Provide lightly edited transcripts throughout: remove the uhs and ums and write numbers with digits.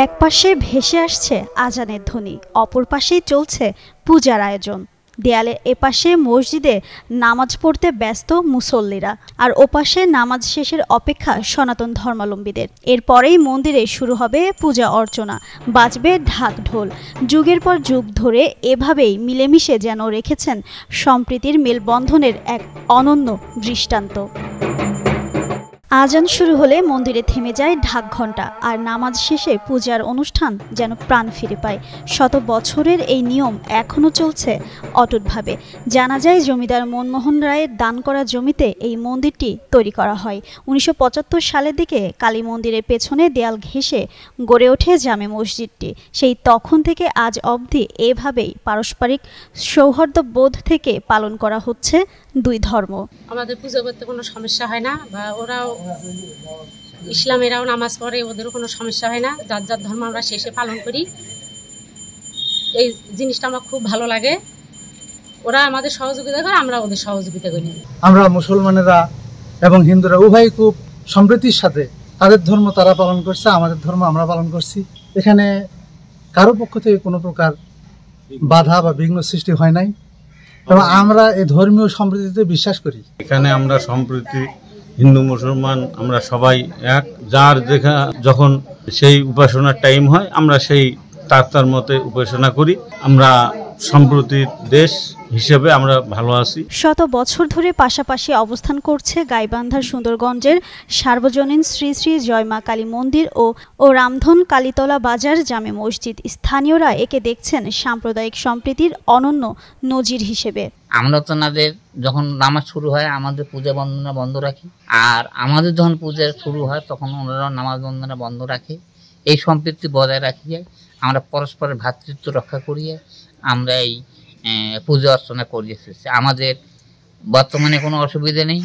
একপাশে ভেসে আসছে আজানের ধ্বনি, অপর পাশেই চলছে পূজার আয়োজন। দেয়ালের এপাশে মসজিদে নামাজ পড়তে ব্যস্ত মুসল্লিরা, আর ওপাশে নামাজ শেষের অপেক্ষা সনাতন ধর্মাবলম্বীদের। এরপরেই মন্দিরে শুরু হবে পূজা অর্চনা, বাজবে ঢাক ঢোল। যুগের পর যুগ ধরে এভাবেই মিলেমিশে যেন রেখেছেন সম্প্রীতির মেলবন্ধনের এক অনন্য দৃষ্টান্ত। আজান শুরু হলে মন্দিরে থেমে যায় ঢাক ঘণ্টা, আর নামাজ শেষে পূজার অনুষ্ঠান যেন প্রাণ ফিরে পায়। শত বছরের এই নিয়ম এখনও চলছে অটুটভাবে। জানা যায় জমিদার মনমোহন রায়ের দান করা জমিতে এই মন্দিরটি তৈরি করা হয়। ১৯৭৫ সালের দিকে কালী মন্দিরের পেছনে দেয়াল ঘেঁষে গড়ে ওঠে জামে মসজিদটি। সেই তখন থেকে আজ অবধি এভাবেই পারস্পরিক সৌহার্দ্যবোধ থেকে পালন করা হচ্ছে দুই ধর্ম। আমাদের পুজো করতে কোনো সমস্যা হয় না, বা ওরাও ইসলামেরাও নামাজ পড়ে, ওদেরও কোনো সমস্যা হয় না। যার যার ধর্ম আমরা শেষে পালন করি। এই জিনিসটা আমার খুব ভালো লাগে। ওরা আমাদের সহযোগিতা করে, আমরা ওদের সহযোগিতা করি। আমরা মুসলমানেরা এবং হিন্দুরা উভয় খুব সম্প্রীতির সাথে তাদের ধর্ম তারা পালন করছে, আমাদের ধর্ম আমরা পালন করছি। এখানে কারো পক্ষ থেকে কোনো প্রকার বাধা বা বিঘ্ন সৃষ্টি হয় নাই, এবং আমরা এই ধর্মীয় সম্প্রীতিতে বিশ্বাস করি। এখানে আমরা সম্প্রীতি, হিন্দু মুসলমান আমরা সবাই এক। যার যখন সেই উপাসনার টাইম হয় আমরা সেই তার মতে উপাসনা করি। আমরা সম্প্রীতির দেশ হিসেবে আমরা ভালো আছি। শত বছর ধরে পাশাপাশি অবস্থান করছে গাইবান্ধার সুন্দরগঞ্জের সার্বজনীন শ্রী শ্রী জয়মা কালী মন্দির ও রামধন কালীতলা বাজার জামে মসজিদ। স্থানীয়রা একে দেখছেন সাম্প্রদায়িক সম্প্রীতির অনন্য নজির হিসেবে। আমরা তো নাদের যখন নামাজ শুরু হয় আমাদের পূজা বন্দনা বন্ধ রাখি, আর আমাদের যখন পূজা শুরু হয় তখন ওনারা নামাজ বন্দনা বন্ধ রাখে। এই সম্প্রীতি বজায় রাখিয়ে আমরা পরস্পরের ভ্রাতৃত্ব রক্ষা করিয়ে আমরা এই পূজা অর্চনা করে এসেছি। আমাদের বর্তমানে কোনো অসুবিধা নেই,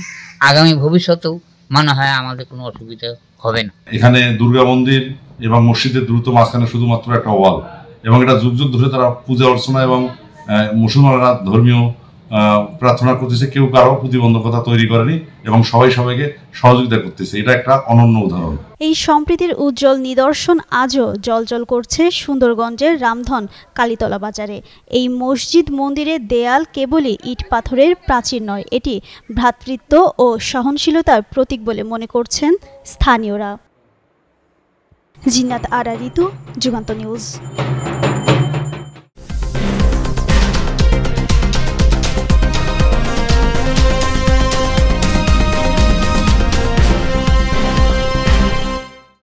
আগামী ভবিষ্যতেও মনে হয় আমাদের কোনো অসুবিধা হবে না। এখানে দুর্গা মন্দির এবং মসজিদের দ্রুত মাঝখানে শুধুমাত্র একটা ওয়াল, এবং এটা যুগ যুগ ধরে তারা পূজা অর্চনা এবং মুসলমানরা ধর্মীয় প্রার্থনা করতেছে। কেউ কারো প্রতিবন্ধকতা তৈরি করেনি এবং সবাই সবাইকে সহযোগিতা করতেছে। এটা একটা অনন্য উদাহরণ। এই সম্প্রীতির উজ্জ্বল নিদর্শন আজও জ্বলজ্বল করছে সুন্দরগঞ্জের রামধন কালীতলা বাজারে। এই মসজিদ মন্দিরের দেয়াল কেবলই ইট পাথরের প্রাচীর নয়, এটি ভ্রাতৃত্ব ও সহনশীলতার প্রতীক বলে মনে করছেন স্থানীয়রা। জিন্নাত আরা ঋতু, যুগান্ত নিউজ।